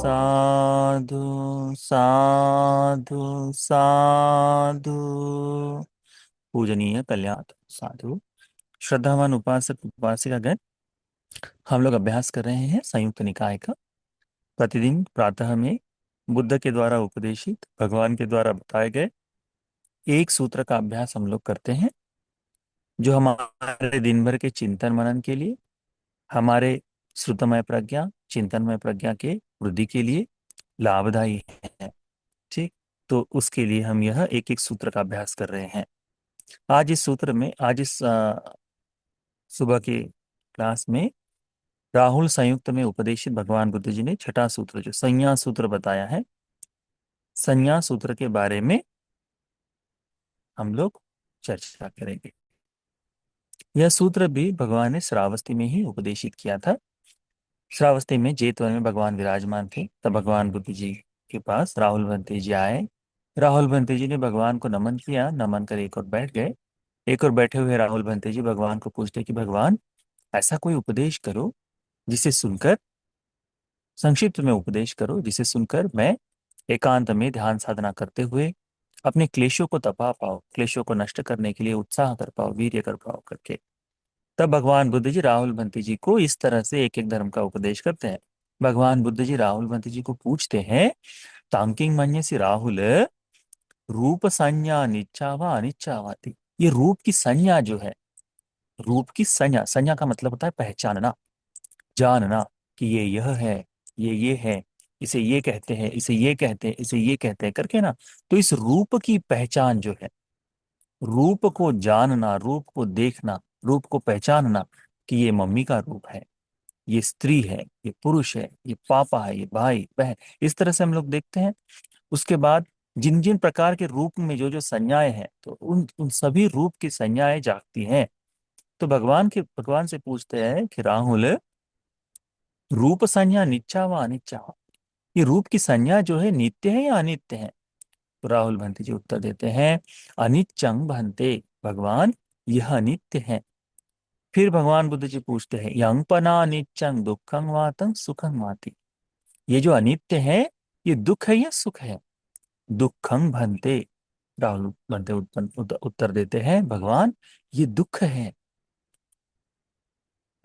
साधु साधु साधु। पूजनीय कल्याण साधु। श्रद्धावान उपासक उपासिकागण, हम लोग अभ्यास कर रहे हैं संयुक्त निकाय का। प्रतिदिन प्रातः में बुद्ध के द्वारा उपदेशित, भगवान के द्वारा बताए गए एक सूत्र का अभ्यास हम लोग करते हैं, जो हमारे दिन भर के चिंतन मनन के लिए, हमारे श्रुतमय प्रज्ञा चिंतनमय प्रज्ञा के वृद्धि के लिए लाभदायी है। ठीक। तो उसके लिए हम यह एक एक सूत्र का अभ्यास कर रहे हैं। आज इस सुबह के क्लास में राहुल संयुक्त में उपदेशित भगवान बुद्ध जी ने छठा सूत्र, जो संज्ञा सूत्र बताया है, संज्ञा सूत्र के बारे में हम लोग चर्चा करेंगे। यह सूत्र भी भगवान ने श्रावस्ती में ही उपदेशित किया था। श्रावस्ती में जेतवन में भगवान विराजमान थे। तब भगवान बुद्ध जी के पास राहुल भंते जी आए। राहुल भंते जी ने भगवान को नमन किया, नमन कर एक और बैठ गए। एक और बैठे हुए राहुल भंते जी भगवान को पूछते कि भगवान, ऐसा कोई उपदेश करो जिसे सुनकर, संक्षिप्त में उपदेश करो जिसे सुनकर मैं एकांत में ध्यान साधना करते हुए अपने क्लेशों को तपा पाओ, क्लेशों को नष्ट करने के लिए उत्साह कर पाओ, वीर्य कर पाओ करके। तब भगवान बुद्ध जी राहुल भंती जी को इस तरह से एक एक धर्म का उपदेश करते हैं। भगवान बुद्ध जी राहुल भंती जी को पूछते हैं, तांकिंग मन्य से राहुल, रूप संज्ञा निच्चा व अनिच्चा वाति। ये रूप की संज्ञा जो है, रूप की संज्ञा, संज्ञा का मतलब होता है पहचानना, जानना कि ये यह है, ये है, इसे ये कहते हैं, इसे ये कहते हैं, इसे ये कहते हैं करके ना। तो इस रूप की पहचान जो है, रूप को जानना, रूप को देखना, रूप को पहचानना कि ये मम्मी का रूप है, ये स्त्री है, ये पुरुष है, ये पापा है, ये भाई बहन, इस तरह से हम लोग देखते हैं। उसके बाद जिन जिन प्रकार के रूप में जो जो संज्ञाएं हैं, तो उन उन सभी रूप की संज्ञाएं जागती हैं। तो भगवान से पूछते हैं कि राहुल, रूप संज्ञा नित्या व अनित्या वा? ये रूप की संज्ञा जो है नित्य है या अनित्य है? तो राहुल भंते जी उत्तर देते हैं, अनिच्चंग भंते, भगवान यह अनित्य है। फिर भगवान बुद्ध जी पूछते हैं, यंगपना अनिच्चंग दुखंग वातं सुखंग वाति। ये जो अनित्य है, ये दुख है या सुख है? दुखंग भंते, राहुल भंते उत्तर देते हैं, भगवान ये दुख है।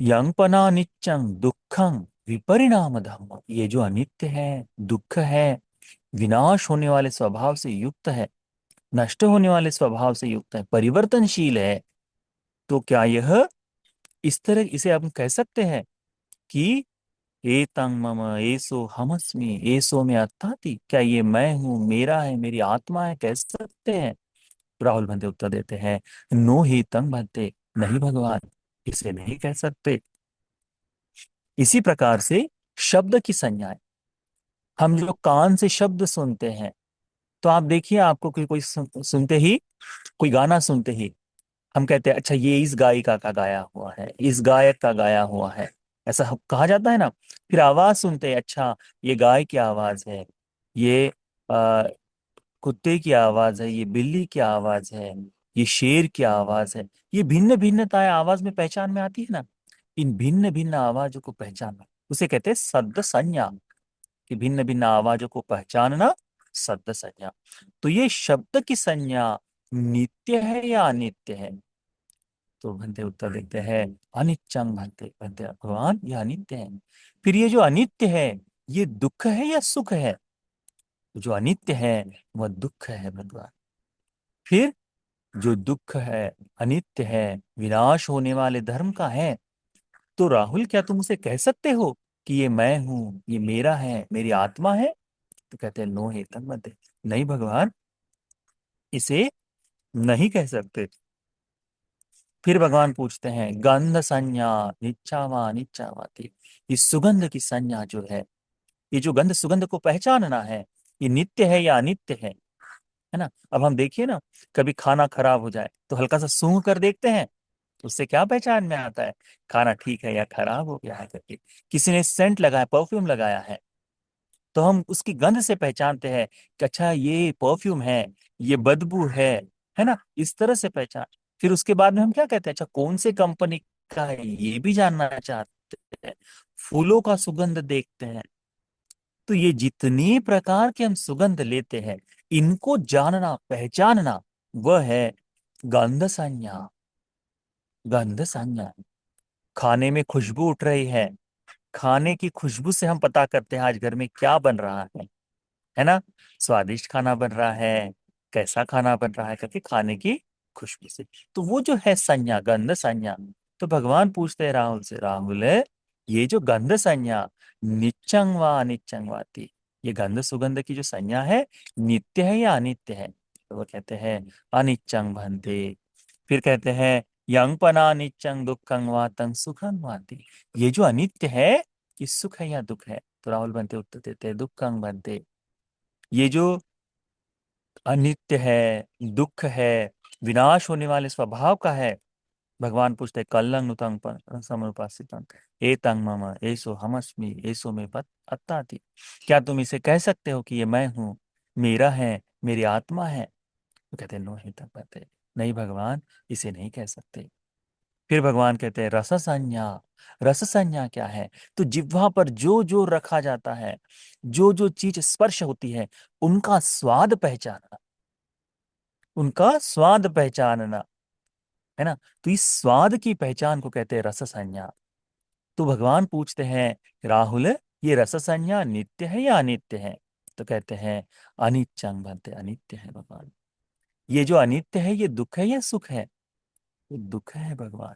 यंगपना नित्यं दुखं विपरिणाम धम्म, ये जो अनित्य है, दुख है, विनाश होने वाले स्वभाव से युक्त है, नष्ट होने वाले स्वभाव से युक्त है, परिवर्तनशील है। तो क्या यह, इस तरह इसे हम कह सकते हैं कि एतं मम एसो हमस्मि एसो में अत्थाति, क्या ये मैं हूं, मेरा है, मेरी आत्मा है, कह सकते हैं? राहुल भंते उत्तर देते हैं, नो ही तंग भंते, नहीं भगवान, इसे नहीं कह सकते। इसी प्रकार से शब्द की संज्ञाएं, हम जो कान से शब्द सुनते हैं, तो आप देखिए, आपको कोई सुनते ही, कोई गाना सुनते ही हम कहते हैं अच्छा ये इस गायिका का गाया हुआ है, इस गायक का गाया हुआ है, ऐसा कहा जाता है ना। फिर आवाज सुनते हैं, अच्छा ये गाय की आवाज है, ये आ, कुत्ते की आवाज है, ये बिल्ली की आवाज है, ये शेर की आवाज है। ये भिन्न भिन्नताएं आवाज में पहचान में आती है ना। इन भिन्न भिन्न आवाजों को पहचानना, उसे कहते हैं शब्द संज्ञा। कि भिन्न भिन्न आवाजों को पहचानना, शब्द संज्ञा। तो ये शब्द की संज्ञा नित्य है या अनित्य है? तो भंते उत्तर देते हैं, अनिच्चंग भंते, भंते भगवान यह अनित्य है। फिर ये जो अनित्य है, ये दुख है या सुख है? तो जो अनित्य है वह दुख है भगवान। फिर जो दुख है, अनित्य है, विनाश होने वाले धर्म का है, तो राहुल क्या तुम उसे कह सकते हो कि ये मैं हूं, ये मेरा है, मेरी आत्मा है? तो कहते हैं, नो हे तन्मते, नहीं भगवान, इसे नहीं कह सकते। फिर भगवान पूछते हैं, गंध संज्ञा निच्चावा निच्चावाति, इस सुगंध की संज्ञा जो है, ये जो गंध सुगंध को पहचानना है, ये नित्य है या अनित्य है ना। अब हम देखिए ना, कभी खाना खराब हो जाए तो हल्का सा सूंघ कर देखते हैं, तो उससे क्या पहचान में आता है, खाना ठीक है या खराब हो गया है करके। किसी ने सेंट लगाया, परफ्यूम लगाया है, तो हम उसकी गंध से पहचानते हैं कि अच्छा ये परफ्यूम है, ये बदबू है ना, इस तरह से पहचान। फिर उसके बाद में हम क्या कहते हैं, अच्छा कौन से कंपनी का है, ये भी जानना चाहते हैं। फूलों का सुगंध देखते हैं, तो ये जितने प्रकार के हम सुगंध लेते हैं, इनको जानना पहचानना, वह है गंध संज्ञा। गंध संज्ञा। खाने में खुशबू उठ रही है, खाने की खुशबू से हम पता करते हैं आज घर में क्या बन रहा है ना। स्वादिष्ट खाना बन रहा है, कैसा खाना बन रहा है करके खाने की खुशबू से। तो वो जो है संज्ञा, गंध संज्ञा। तो भगवान पूछते हैं राहुल से, राहुल ये जो गंध संज्ञा नित्यं वा अनित्यं वाति, ये गंध सुगंध की जो संज्ञा है, नित्य है या अनित्य है? तो वो कहते हैं अनित्यं भन्ते। फिर कहते हैं यंग नित्यं दुखं वा तं सुखं वाति, ये जो अनित्य है, ये सुख है या दुख है? तो राहुल बनते उत्तर देते हैं दुखं बनते। ये जो अनित्य है, दुख है, विनाश होने वाले स्वभाव का है, भगवान पूछते हैं कल्लं नुतं समुपासितं एतं मम एसो हमस्मि एसो मे पत अत्ताति, क्या तुम इसे कह सकते हो कि ये मैं हूँ, मेरा है, मेरी आत्मा है? तो कहते हैं नो ही तक कहते, नहीं भगवान, इसे नहीं कह सकते। फिर भगवान कहते हैं रस संज्ञा। रस संज्ञा क्या है? तो जिह्वा पर जो जो रखा जाता है, जो जो चीज स्पर्श होती है, उनका स्वाद पहचानना, उनका स्वाद पहचानना, है ना। तो इस स्वाद की पहचान को कहते हैं रस संज्ञा। तो भगवान पूछते हैं राहुल, ये रस संज्ञा नित्य है या अनित्य है? तो कहते हैं अनित्यं बनते, अनित्य है भगवान। ये जो अनित्य है, ये दुख है या सुख है? ये दुख है भगवान।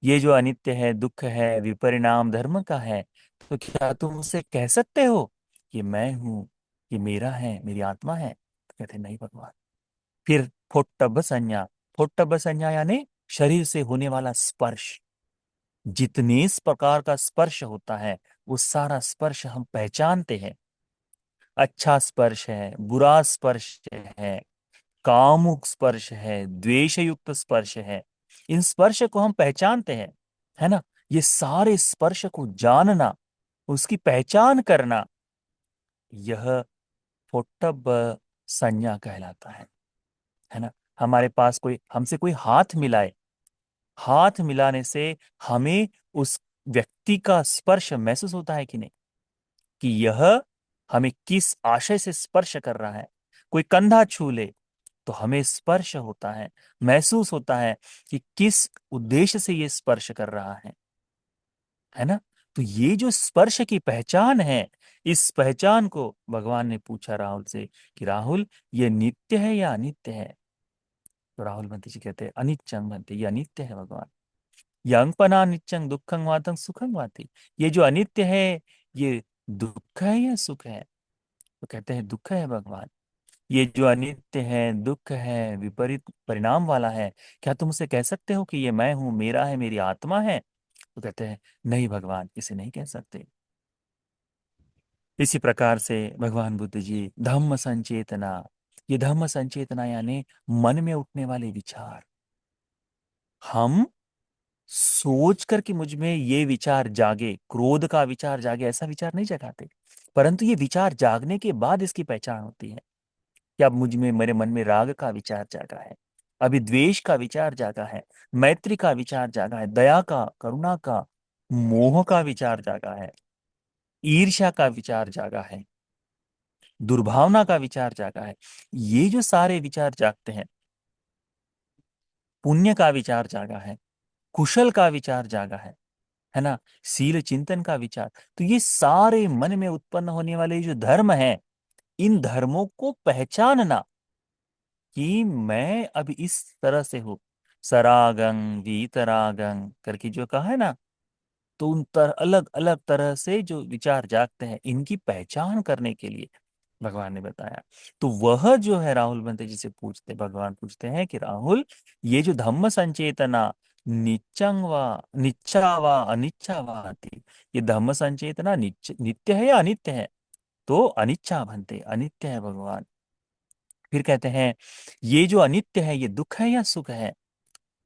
ये जो अनित्य है, दुख है, विपरिणाम धर्म का है, तो क्या तुम उसे कह सकते हो कि मैं हूं, ये मेरा है, मेरी आत्मा है? तो कहते नहीं भगवान। फिर फोट्टभ संज्ञा। फोट्टभ संज्ञा यानी शरीर से होने वाला स्पर्श। जितने इस प्रकार का स्पर्श होता है, वो सारा स्पर्श हम पहचानते हैं। अच्छा स्पर्श है, बुरा स्पर्श है, कामुक स्पर्श है, द्वेष युक्त स्पर्श है, इन स्पर्श को हम पहचानते हैं, है ना। ये सारे स्पर्श को जानना, उसकी पहचान करना, यह फोट्टभ संज्ञा कहलाता है ना। हमारे पास कोई, हमसे कोई हाथ मिलाए, हाथ मिलाने से हमें उस व्यक्ति का स्पर्श महसूस होता है कि नहीं, कि यह हमें किस आशय से स्पर्श कर रहा है। कोई कंधा छू ले तो हमें स्पर्श होता है, महसूस होता है कि किस उद्देश्य से ये स्पर्श कर रहा है ना। तो ये जो स्पर्श की पहचान है, इस पहचान को भगवान ने पूछा राहुल से कि राहुल, ये नित्य है या अनित्य है? तो राहुल बंती जी कहते हैं अनित्यं बनते, ये अनित्य है भगवान। यंगपना नित्यं दुखं वातं सुखं वाति, ये जो अनित्य है, ये दुख है या सुख है? तो कहते हैं दुख है भगवान। ये जो अनित्य है, दुख है, विपरीत परिणाम वाला है, क्या तुम उसे कह सकते हो कि ये मैं हूं, मेरा है, मेरी आत्मा है? तो कहते हैं नहीं भगवान, इसे नहीं कह सकते। इसी प्रकार से भगवान बुद्ध जी धम्म संचेतना, ये धम्म संचेतना यानी मन में उठने वाले विचार, हम सोच कर कि मुझ में ये विचार जागे, क्रोध का विचार जागे, ऐसा विचार नहीं जगाते, परंतु ये विचार जागने के बाद इसकी पहचान होती है कि अब मुझ में, मेरे मन में राग का विचार जागा है, अभी द्वेष का विचार जागा है, मैत्री का विचार जागा है, दया का, करुणा का, मोह का विचार जागा है, ईर्ष्या का विचार जागा है, दुर्भावना का विचार जागा है। ये जो सारे विचार जागते हैं, पुण्य का विचार जागा है, कुशल का विचार जागा है ना, शील चिंतन का विचार, तो ये सारे मन में उत्पन्न होने वाले जो धर्म हैं, इन धर्मों को पहचानना कि मैं अभी इस तरह से हूं, सरागं वीतरागं करके जो कहा है ना, तो उन अलग अलग तरह से जो विचार जागते हैं, इनकी पहचान करने के लिए भगवान ने बताया। तो वह जो है राहुल बंते जी से पूछते, भगवान पूछते हैं कि राहुल, ये जो धम्म संचेतना नित्यं वा निच्चा वा अनिच्छा वा आती, ये धम्म संचेतना नित्य है या अनित्य है? तो अनिच्छा बनते, अनित्य है भगवान। फिर कहते हैं ये जो अनित्य है, ये दुख है या सुख है?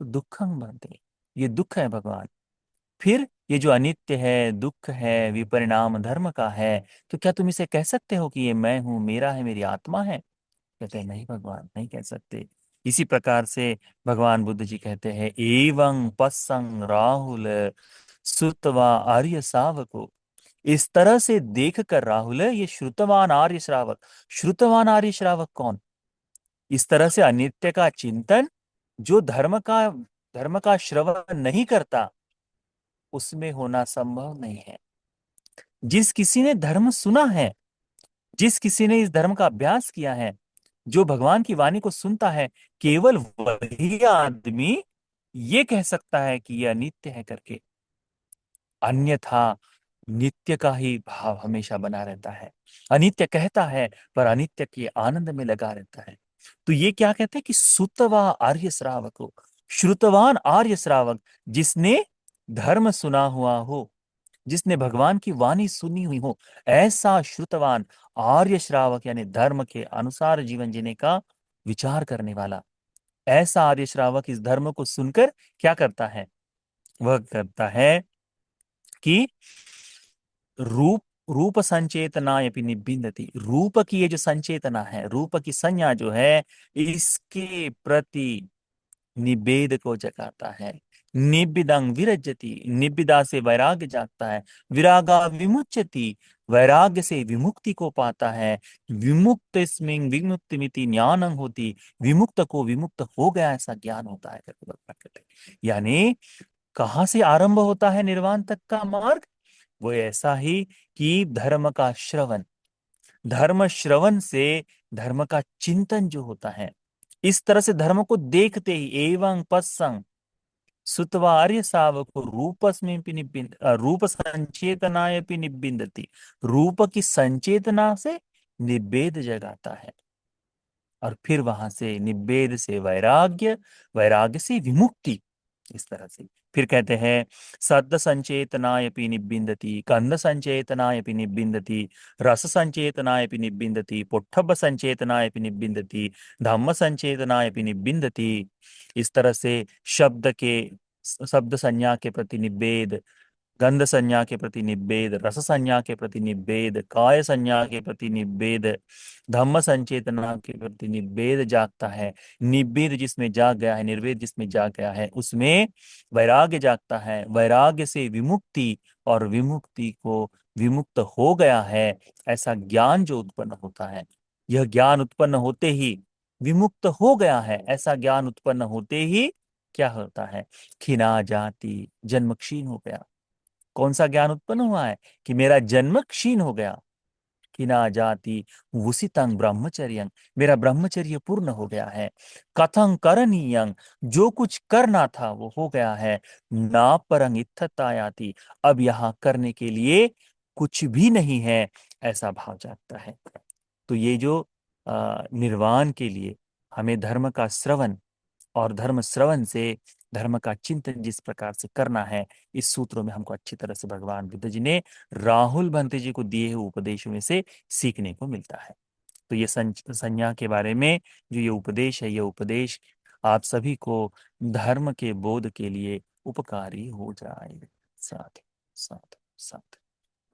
तो दुखं बनते, ये दुख है भगवान। फिर ये जो अनित्य है, दुख है, विपरिणाम धर्म का है, तो क्या तुम इसे कह सकते हो कि ये मैं हूं, मेरा है, मेरी आत्मा है? कहते हैं नहीं भगवान, नहीं कह सकते। इसी प्रकार से भगवान बुद्ध जी कहते हैं एवं पसंग राहुल सुतवा आर्य सावको, इस तरह से देख कर राहुल, ये श्रुतवान आर्य श्रावक, श्रुतवान आर्य श्रावक कौन? इस तरह से अनित्य का चिंतन जो धर्म का श्रवण नहीं करता, उसमें होना संभव नहीं है। जिस किसी ने धर्म सुना है, जिस किसी ने इस धर्म का अभ्यास किया है, जो भगवान की वाणी को सुनता है, केवल वही आदमी ये कह सकता है कि यह नित्य है करके। अन्यथा नित्य का ही भाव हमेशा बना रहता है। अनित्य कहता है पर अनित्य के आनंद में लगा रहता है। तो ये क्या कहते हैं कि सुतवा आर्य श्रावक हो, श्रुतवान आर्य श्रावक, जिसने धर्म सुना हुआ हो, जिसने भगवान की वाणी सुनी हुई हो, ऐसा श्रुतवान आर्य श्रावक यानी धर्म के अनुसार जीवन जीने का विचार करने वाला, ऐसा आर्य श्रावक इस धर्म को सुनकर क्या करता है? वह करता है कि रूप रूप संचेतनायपि निबिंदति, रूप की ये जो संचेतना है, रूप की संज्ञा जो है, इसके प्रति निवेद को जगाता है। निब्बिदं विरज्यति, निब्बिदा से वैराग्य जागता है। विरागा विमुच्यति, वैराग्य से विमुक्ति को पाता है। विमुक्तिस्मिं विमुक्तिमिति ज्ञानं होती, विमुक्त को विमुक्त हो गया ऐसा ज्ञान होता है करके बता कहते हैं। यानी कहाँ से आरंभ होता है निर्वाण तक का मार्ग? वो ऐसा ही कि धर्म का श्रवण, धर्म श्रवण से धर्म का चिंतन जो होता है, इस तरह से धर्म को देखते ही एवं पस्संग सुतवार्य सावको रूपस्मिंपि रूप संचेतनायपि निबिंदति, रूप की संचेतना से निवेद जगाता है। और फिर वहां से निब्बेद से वैराग्य, वैराग्य से विमुक्ति, इस तरह से फिर कहते हैं सद्द संचेतनायपि निब्बिंदति, गंध संचेतनायपि निब्बिंदति, रस संचेतनायपि निब्बिंदति, पुट्ठब्ब संचेतनायपि निब्बिंदति, धम्म संचेतनायपि निब्बिंदति। इस तरह से शब्द के, शब्द संज्ञा के प्रति निब्बेद, गंध संज्ञा के प्रति निब्बेद, रस संज्ञा के प्रति निब्बेद, काय संज्ञा के प्रति निब्बेद, धम्म संचेतना के प्रति निब्बेद जागता है। निब्बेद जिसमें जाग गया है, निर्वेद जिसमें जाग गया है, उसमें वैराग्य जागता है। वैराग्य से विमुक्ति, और विमुक्ति को विमुक्त हो गया है ऐसा ज्ञान जो उत्पन्न होता है, यह ज्ञान उत्पन्न होते ही, विमुक्त हो गया है ऐसा ज्ञान उत्पन्न होते ही क्या होता है? खिना जाति, जन्म क्षीण हो गया। कौन सा ज्ञान उत्पन्न हुआ है? कि मेरा जन्म क्षीण हो गया। कि ना जाति वुसितं ब्रह्मचर्यं, मेरा ब्रह्मचर्य पूर्ण हो गया है। कथं करणीयं, जो कुछ करना था वो हो गया है। ना परं इत्थतायाति, अब यहाँ करने के लिए कुछ भी नहीं है, ऐसा भाव जागता है। तो ये जो निर्वाण के लिए हमें धर्म का श्रवण, और धर्म श्रवण से धर्म का चिंतन जिस प्रकार से करना है, इस सूत्रों में हमको अच्छी तरह से भगवान बुद्ध जी ने राहुल भंते जी को दिए हुए उपदेशों में से सीखने को मिलता है। तो ये संज्ञा के बारे में जो ये उपदेश है, ये उपदेश आप सभी को धर्म के बोध के लिए उपकारी हो जाए। साथ साथ साथ